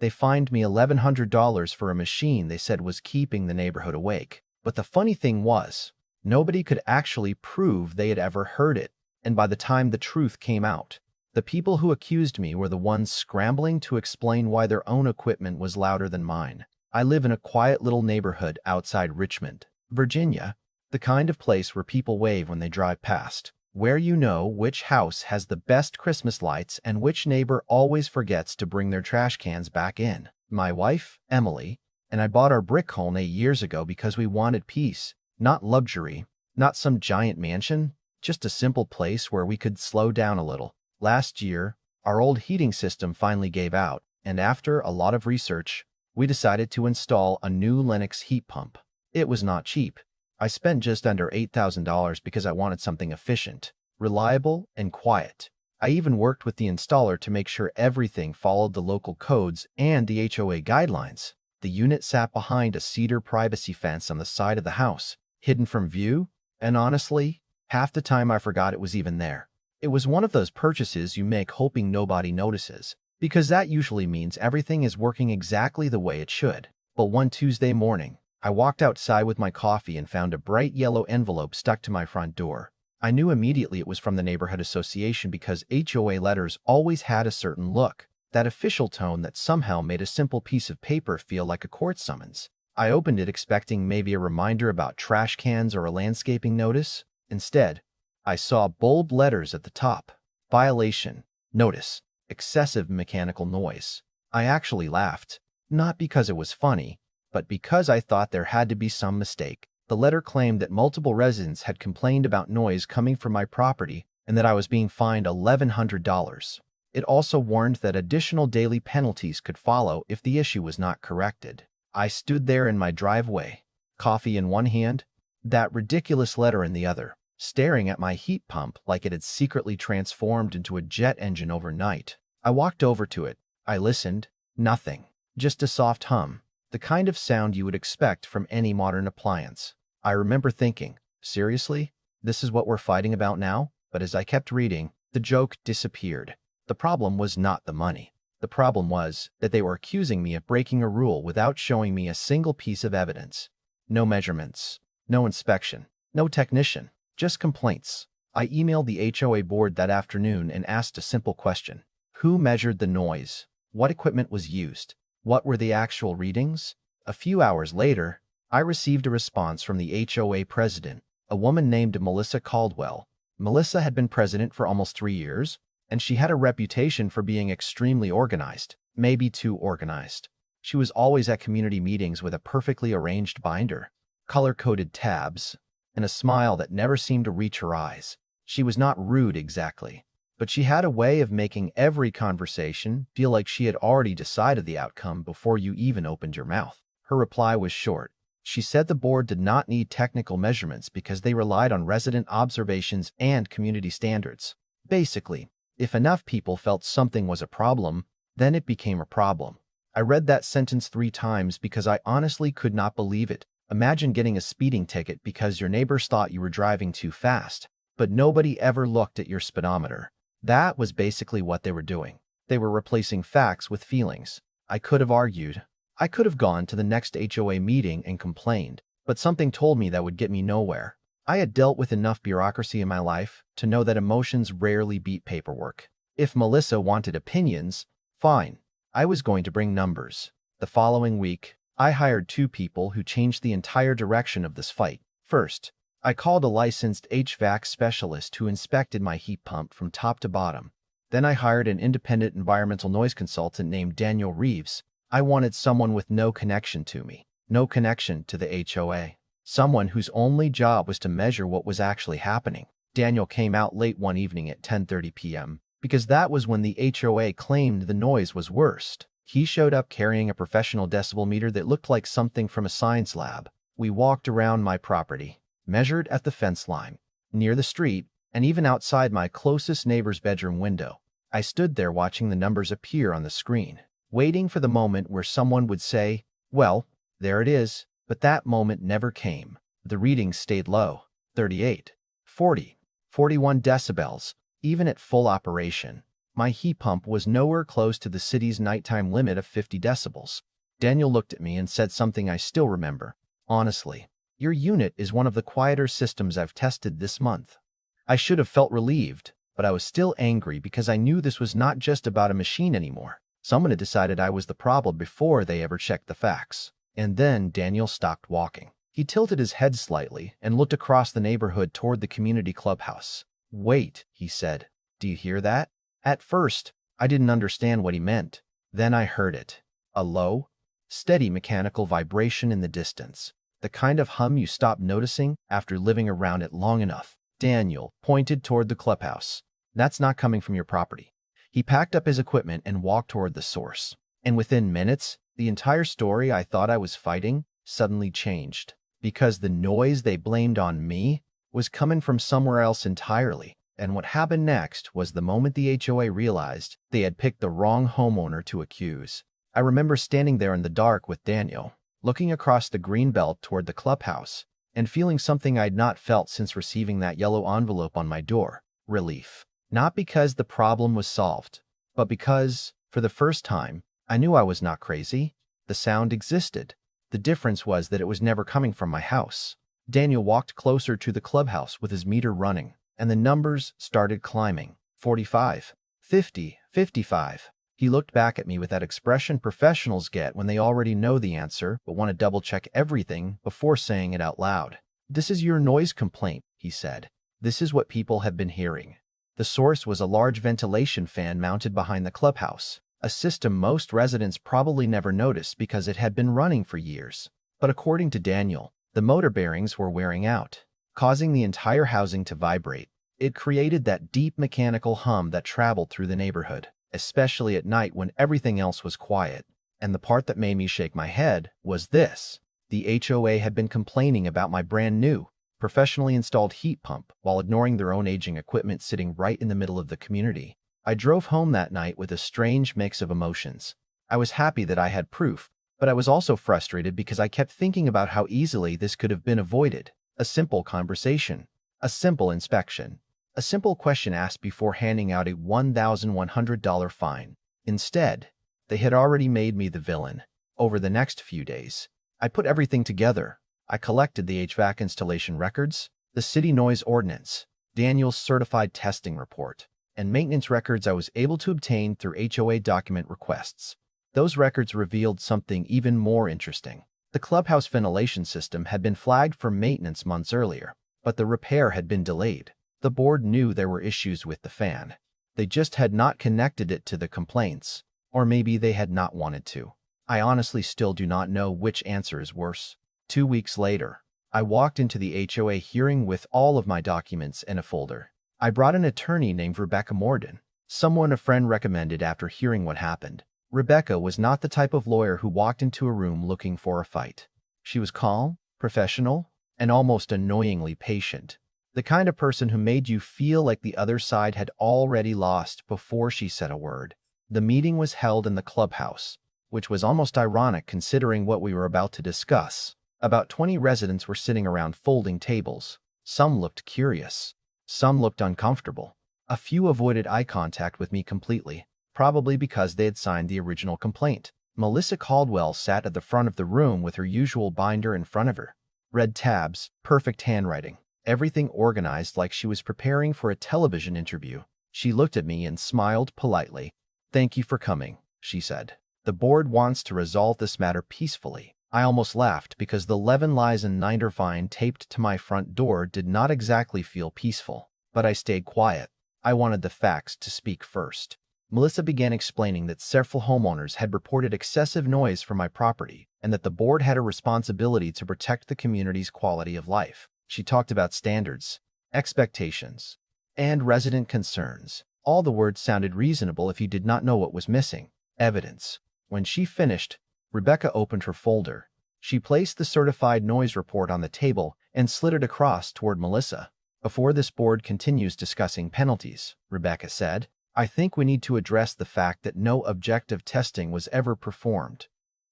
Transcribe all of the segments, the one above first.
They fined me $1,100 for a machine they said was keeping the neighborhood awake. But the funny thing was, nobody could actually prove they had ever heard it, and by the time the truth came out, the people who accused me were the ones scrambling to explain why their own equipment was louder than mine. I live in a quiet little neighborhood outside Richmond, Virginia, the kind of place where people wave when they drive past, where you know which house has the best Christmas lights and which neighbor always forgets to bring their trash cans back in. My wife, Emily, and I bought our brick home 8 years ago because we wanted peace, not luxury, not some giant mansion, just a simple place where we could slow down a little. Last year, our old heating system finally gave out, and after a lot of research, we decided to install a new Lennox heat pump. It was not cheap. I spent just under $8,000 because I wanted something efficient, reliable, and quiet. I even worked with the installer to make sure everything followed the local codes and the HOA guidelines. The unit sat behind a cedar privacy fence on the side of the house, hidden from view, and honestly, half the time I forgot it was even there. It was one of those purchases you make hoping nobody notices, because that usually means everything is working exactly the way it should. But one Tuesday morning, I walked outside with my coffee and found a bright yellow envelope stuck to my front door. I knew immediately it was from the neighborhood association because HOA letters always had a certain look, that official tone that somehow made a simple piece of paper feel like a court summons. I opened it expecting maybe a reminder about trash cans or a landscaping notice. Instead, I saw bold letters at the top. Violation. Notice. Excessive mechanical noise. I actually laughed, not because it was funny, but because I thought there had to be some mistake. The letter claimed that multiple residents had complained about noise coming from my property and that I was being fined $1,100. It also warned that additional daily penalties could follow if the issue was not corrected. I stood there in my driveway, coffee in one hand, that ridiculous letter in the other, staring at my heat pump like it had secretly transformed into a jet engine overnight. I walked over to it. I listened. Nothing. Just a soft hum, the kind of sound you would expect from any modern appliance. I remember thinking, seriously? This is what we're fighting about now? But as I kept reading, the joke disappeared. The problem was not the money. The problem was that they were accusing me of breaking a rule without showing me a single piece of evidence. No measurements, no inspection, no technician, just complaints. I emailed the HOA board that afternoon and asked a simple question. Who measured the noise? What equipment was used? What were the actual readings? A few hours later, I received a response from the HOA president, a woman named Melissa Caldwell. Melissa had been president for almost 3 years, and she had a reputation for being extremely organized, maybe too organized. She was always at community meetings with a perfectly arranged binder, color-coded tabs, and a smile that never seemed to reach her eyes. She was not rude exactly, but she had a way of making every conversation feel like she had already decided the outcome before you even opened your mouth. Her reply was short. She said the board did not need technical measurements because they relied on resident observations and community standards. Basically, if enough people felt something was a problem, then it became a problem. I read that sentence 3 times because I honestly could not believe it. Imagine getting a speeding ticket because your neighbors thought you were driving too fast, but nobody ever looked at your speedometer. That was basically what they were doing. They were replacing facts with feelings. I could have argued. I could have gone to the next HOA meeting and complained, but something told me that would get me nowhere. I had dealt with enough bureaucracy in my life to know that emotions rarely beat paperwork. If Melissa wanted opinions, fine. I was going to bring numbers. The following week, I hired 2 people who changed the entire direction of this fight. First, I called a licensed HVAC specialist who inspected my heat pump from top to bottom. Then I hired an independent environmental noise consultant named Daniel Reeves. I wanted someone with no connection to me, no connection to the HOA. Someone whose only job was to measure what was actually happening. Daniel came out late one evening at 10:30 p.m. because that was when the HOA claimed the noise was worst. He showed up carrying a professional decibel meter that looked like something from a science lab. We walked around my property, measured at the fence line, near the street, and even outside my closest neighbor's bedroom window. I stood there watching the numbers appear on the screen, waiting for the moment where someone would say, well, there it is. But that moment never came. The readings stayed low, 38, 40, 41 decibels, even at full operation. My heat pump was nowhere close to the city's nighttime limit of 50 decibels. Daniel looked at me and said something I still remember. Honestly, your unit is one of the quieter systems I've tested this month. I should have felt relieved, but I was still angry because I knew this was not just about a machine anymore. Someone had decided I was the problem before they ever checked the facts. And then Daniel stopped walking. He tilted his head slightly and looked across the neighborhood toward the community clubhouse. "Wait," he said. "Do you hear that?" At first, I didn't understand what he meant. Then I heard it. A low, steady mechanical vibration in the distance. The kind of hum you stop noticing after living around it long enough. Daniel pointed toward the clubhouse. "That's not coming from your property." He packed up his equipment and walked toward the source. And within minutes, the entire story I thought I was fighting suddenly changed. Because the noise they blamed on me was coming from somewhere else entirely. And what happened next was the moment the HOA realized they had picked the wrong homeowner to accuse. I remember standing there in the dark with Daniel, looking across the green belt toward the clubhouse, and feeling something I'd not felt since receiving that yellow envelope on my door: relief. Not because the problem was solved, but because, for the first time, I knew I was not crazy. The sound existed. The difference was that it was never coming from my house. Daniel walked closer to the clubhouse with his meter running, and the numbers started climbing. 45, 50, 55. He looked back at me with that expression professionals get when they already know the answer but want to double-check everything before saying it out loud. "This is your noise complaint," he said. "This is what people have been hearing." The source was a large ventilation fan mounted behind the clubhouse, a system most residents probably never noticed because it had been running for years. But according to Daniel, the motor bearings were wearing out, causing the entire housing to vibrate. It created that deep mechanical hum that traveled through the neighborhood, especially at night when everything else was quiet. And the part that made me shake my head was this: the HOA had been complaining about my brand new, professionally installed heat pump while ignoring their own aging equipment sitting right in the middle of the community. I drove home that night with a strange mix of emotions. I was happy that I had proof, but I was also frustrated because I kept thinking about how easily this could have been avoided. A simple conversation, a simple inspection, a simple question asked before handing out a $1,100 fine. Instead, they had already made me the villain. Over the next few days, I put everything together. I collected the HVAC installation records, the city noise ordinance, Daniel's certified testing report, and maintenance records I was able to obtain through HOA document requests. Those records revealed something even more interesting. The clubhouse ventilation system had been flagged for maintenance months earlier, but the repair had been delayed. The board knew there were issues with the fan. They just had not connected it to the complaints, or maybe they had not wanted to. I honestly still do not know which answer is worse. 2 weeks later, I walked into the HOA hearing with all of my documents in a folder. I brought an attorney named Rebecca Morden, someone a friend recommended after hearing what happened. Rebecca was not the type of lawyer who walked into a room looking for a fight. She was calm, professional, and almost annoyingly patient. The kind of person who made you feel like the other side had already lost before she said a word. The meeting was held in the clubhouse, which was almost ironic considering what we were about to discuss. About 20 residents were sitting around folding tables. Some looked curious. Some looked uncomfortable. A few avoided eye contact with me completely, probably because they had signed the original complaint. Melissa Caldwell sat at the front of the room with her usual binder in front of her. Red tabs, perfect handwriting, everything organized like she was preparing for a television interview. She looked at me and smiled politely. "Thank you for coming," she said. "The board wants to resolve this matter peacefully." I almost laughed because the 11 lies and Ninder fine taped to my front door did not exactly feel peaceful, but I stayed quiet. I wanted the facts to speak first. Melissa began explaining that several homeowners had reported excessive noise from my property and that the board had a responsibility to protect the community's quality of life. She talked about standards, expectations, and resident concerns. All the words sounded reasonable if you did not know what was missing: evidence. When she finished, Rebecca opened her folder. She placed the certified noise report on the table and slid it across toward Melissa. "Before this board continues discussing penalties," Rebecca said, "I think we need to address the fact that no objective testing was ever performed."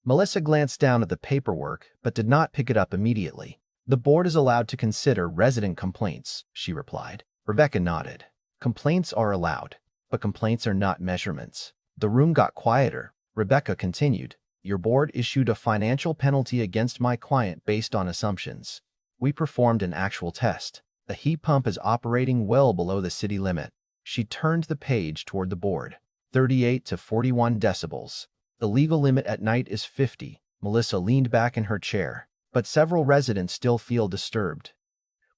Melissa glanced down at the paperwork but did not pick it up immediately. "The board is allowed to consider resident complaints," she replied. Rebecca nodded. "Complaints are allowed. but complaints are not measurements. The room got quieter. Rebecca continued, "Your board issued a financial penalty against my client based on assumptions. We performed an actual test. The heat pump is operating well below the city limit." She turned the page toward the board. 38 to 41 decibels. The legal limit at night is 50. Melissa leaned back in her chair, but several residents still feel disturbed.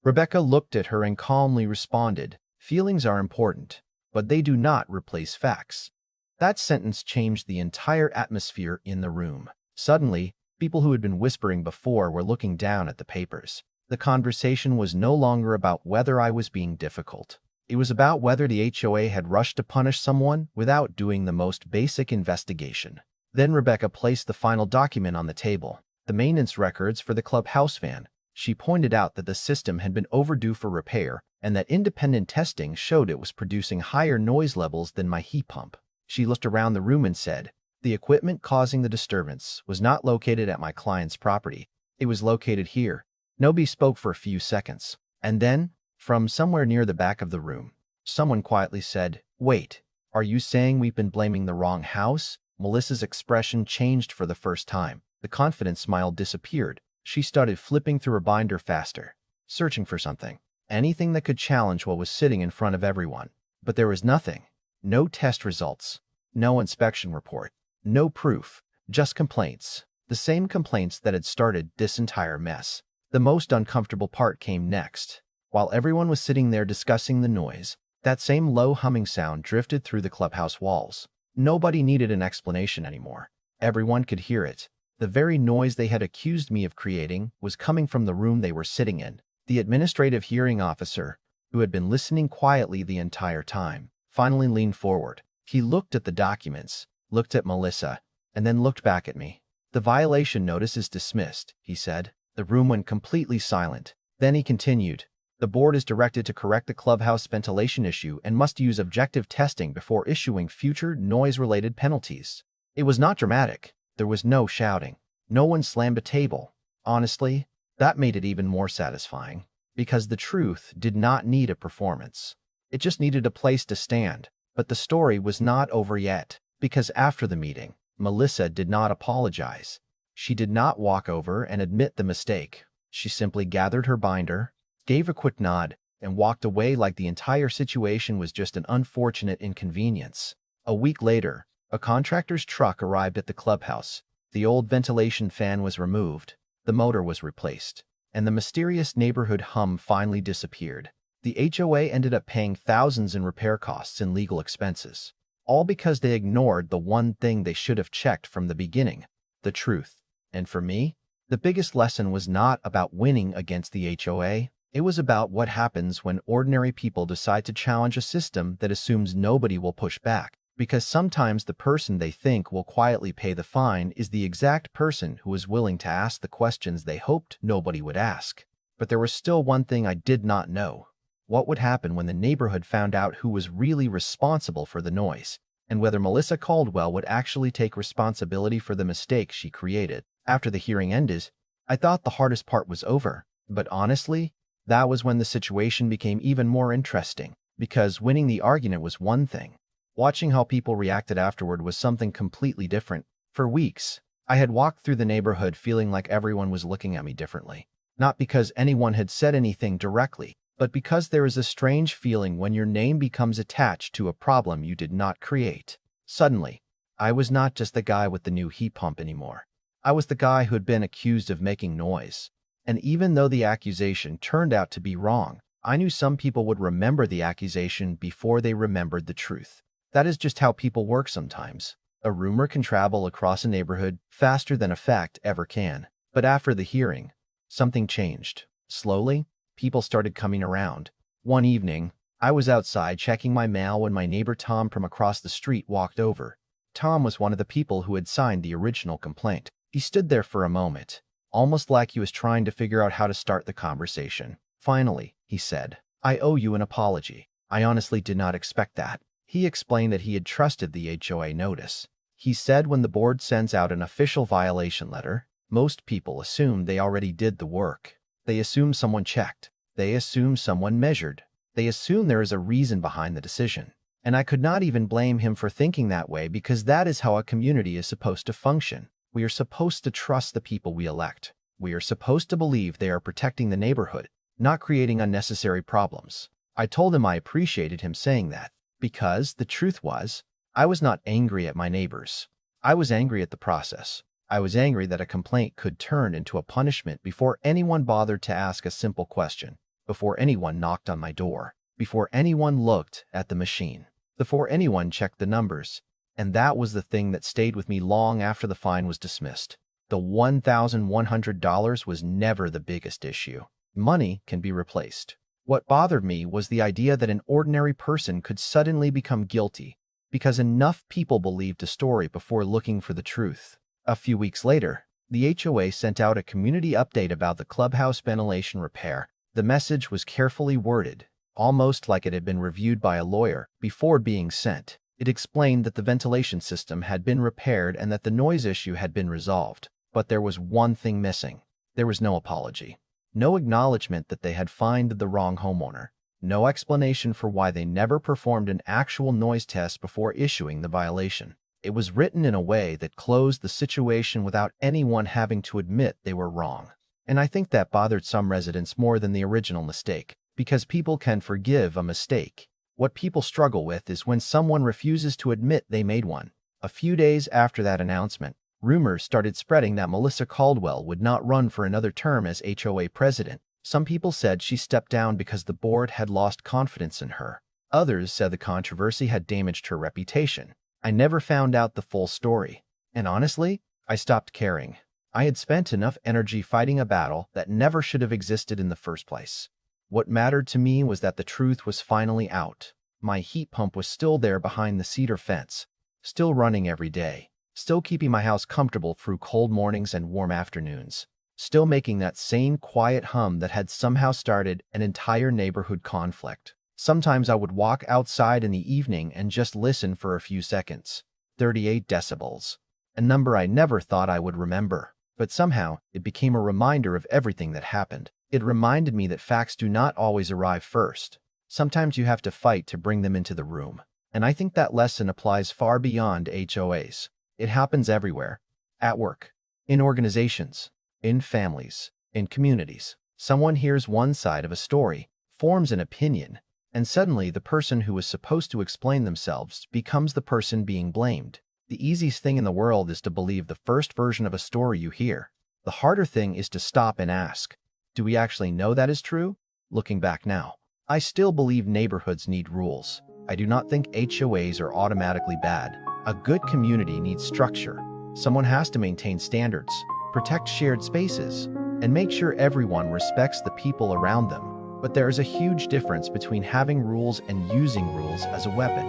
Rebecca looked at her and calmly responded, "Feelings are important, but they do not replace facts." That sentence changed the entire atmosphere in the room. Suddenly, people who had been whispering before were looking down at the papers. The conversation was no longer about whether I was being difficult. It was about whether the HOA had rushed to punish someone without doing the most basic investigation. Then Rebecca placed the final document on the table, the maintenance records for the clubhouse fan. She pointed out that the system had been overdue for repair and that independent testing showed it was producing higher noise levels than my heat pump. She looked around the room and said, "The equipment causing the disturbance was not located at my client's property. It was located here." Nobody spoke for a few seconds, and then, from somewhere near the back of the room, someone quietly said, "Wait, are you saying we've been blaming the wrong house?" Melissa's expression changed for the first time. The confident smile disappeared. She started flipping through her binder faster, searching for something, anything that could challenge what was sitting in front of everyone. But there was nothing. No test results, no inspection report, no proof, just complaints. The same complaints that had started this entire mess. The most uncomfortable part came next. While everyone was sitting there discussing the noise, that same low humming sound drifted through the clubhouse walls. Nobody needed an explanation anymore. Everyone could hear it. The very noise they had accused me of creating was coming from the room they were sitting in. The administrative hearing officer, who had been listening quietly the entire time, finally leaned forward. He looked at the documents, looked at Melissa, and then looked back at me. "The violation notice is dismissed," he said. The room went completely silent. Then he continued, "The board is directed to correct the clubhouse ventilation issue and must use objective testing before issuing future noise-related penalties." It was not dramatic. There was no shouting. No one slammed a table. Honestly, that made it even more satisfying, because the truth did not need a performance. It just needed a place to stand. But the story was not over yet, because after the meeting, Melissa did not apologize. She did not walk over and admit the mistake. She simply gathered her binder, gave a quick nod, and walked away like the entire situation was just an unfortunate inconvenience. A week later, a contractor's truck arrived at the clubhouse. The old ventilation fan was removed, the motor was replaced, and the mysterious neighborhood hum finally disappeared. The HOA ended up paying thousands in repair costs and legal expenses, all because they ignored the one thing they should have checked from the beginning, the truth. And for me, the biggest lesson was not about winning against the HOA. It was about what happens when ordinary people decide to challenge a system that assumes nobody will push back, because sometimes the person they think will quietly pay the fine is the exact person who is willing to ask the questions they hoped nobody would ask. But there was still one thing I did not know. What would happen when the neighborhood found out who was really responsible for the noise, and whether Melissa Caldwell would actually take responsibility for the mistake she created. After the hearing ended, I thought the hardest part was over, but honestly, that was when the situation became even more interesting, because winning the argument was one thing. Watching how people reacted afterward was something completely different. For weeks, I had walked through the neighborhood feeling like everyone was looking at me differently. Not because anyone had said anything directly, but because there is a strange feeling when your name becomes attached to a problem you did not create. Suddenly, I was not just the guy with the new heat pump anymore. I was the guy who had been accused of making noise. And even though the accusation turned out to be wrong, I knew some people would remember the accusation before they remembered the truth. That is just how people work sometimes. A rumor can travel across a neighborhood faster than a fact ever can. But after the hearing, something changed. Slowly, people started coming around. One evening, I was outside checking my mail when my neighbor Tom from across the street walked over. Tom was one of the people who had signed the original complaint. He stood there for a moment, almost like he was trying to figure out how to start the conversation. Finally, he said, "I owe you an apology. I honestly did not expect that." He explained that he had trusted the HOA notice. He said when the board sends out an official violation letter, most people assume they already did the work. They assume someone checked. They assume someone measured. They assume there is a reason behind the decision. And I could not even blame him for thinking that way because that is how a community is supposed to function. We are supposed to trust the people we elect. We are supposed to believe they are protecting the neighborhood, not creating unnecessary problems. I told him I appreciated him saying that, because the truth was, I was not angry at my neighbors. I was angry at the process. I was angry that a complaint could turn into a punishment before anyone bothered to ask a simple question, before anyone knocked on my door, before anyone looked at the machine, before anyone checked the numbers. And that was the thing that stayed with me long after the fine was dismissed. The $1,100 was never the biggest issue. Money can be replaced. What bothered me was the idea that an ordinary person could suddenly become guilty because enough people believed a story before looking for the truth. A few weeks later, the HOA sent out a community update about the clubhouse ventilation repair. The message was carefully worded, almost like it had been reviewed by a lawyer before being sent. It explained that the ventilation system had been repaired and that the noise issue had been resolved. But there was one thing missing. There was no apology. No acknowledgement that they had fined the wrong homeowner. No explanation for why they never performed an actual noise test before issuing the violation. It was written in a way that closed the situation without anyone having to admit they were wrong. And I think that bothered some residents more than the original mistake, because people can forgive a mistake. What people struggle with is when someone refuses to admit they made one. A few days after that announcement, rumors started spreading that Melissa Caldwell would not run for another term as HOA president. Some people said she stepped down because the board had lost confidence in her. Others said the controversy had damaged her reputation. I never found out the full story. And honestly, I stopped caring. I had spent enough energy fighting a battle that never should have existed in the first place. What mattered to me was that the truth was finally out. My heat pump was still there behind the cedar fence, still running every day. Still keeping my house comfortable through cold mornings and warm afternoons. Still making that same quiet hum that had somehow started an entire neighborhood conflict. Sometimes I would walk outside in the evening and just listen for a few seconds. 38 decibels. A number I never thought I would remember. But somehow, it became a reminder of everything that happened. It reminded me that facts do not always arrive first. Sometimes you have to fight to bring them into the room. And I think that lesson applies far beyond HOAs. It happens everywhere. At work, in organizations, in families, in communities. Someone hears one side of a story, forms an opinion, and suddenly the person who was supposed to explain themselves becomes the person being blamed. The easiest thing in the world is to believe the first version of a story you hear. The harder thing is to stop and ask, do we actually know that is true? Looking back now, I still believe neighborhoods need rules. I do not think HOAs are automatically bad. A good community needs structure. Someone has to maintain standards, protect shared spaces, and make sure everyone respects the people around them. But there is a huge difference between having rules and using rules as a weapon.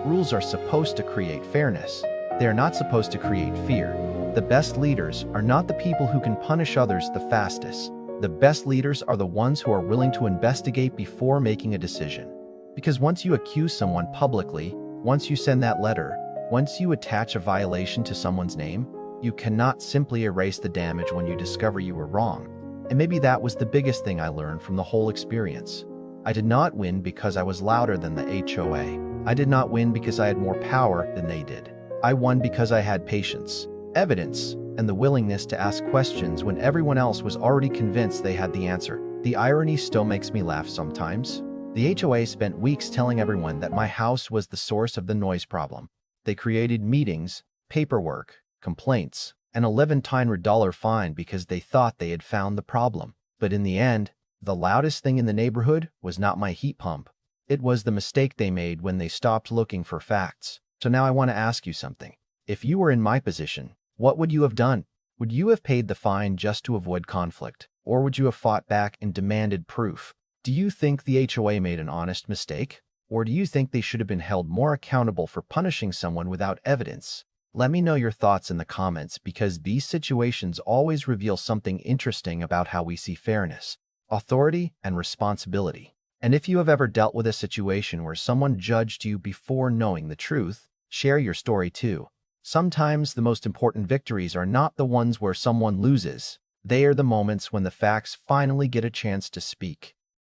Rules are supposed to create fairness. They are not supposed to create fear. The best leaders are not the people who can punish others the fastest. The best leaders are the ones who are willing to investigate before making a decision. Because once you accuse someone publicly, once you send that letter, once you attach a violation to someone's name, you cannot simply erase the damage when you discover you were wrong. And maybe that was the biggest thing I learned from the whole experience. I did not win because I was louder than the HOA. I did not win because I had more power than they did. I won because I had patience, evidence, and the willingness to ask questions when everyone else was already convinced they had the answer. The irony still makes me laugh sometimes. The HOA spent weeks telling everyone that my house was the source of the noise problem. They created meetings, paperwork, complaints, an $1,100 fine because they thought they had found the problem. But in the end, the loudest thing in the neighborhood was not my heat pump. It was the mistake they made when they stopped looking for facts. So now I want to ask you something. If you were in my position, what would you have done? Would you have paid the fine just to avoid conflict? Or would you have fought back and demanded proof? Do you think the HOA made an honest mistake? Or do you think they should have been held more accountable for punishing someone without evidence? Let me know your thoughts in the comments because these situations always reveal something interesting about how we see fairness, authority, and responsibility. And if you have ever dealt with a situation where someone judged you before knowing the truth, share your story too. Sometimes the most important victories are not the ones where someone loses. They are the moments when the facts finally get a chance to speak.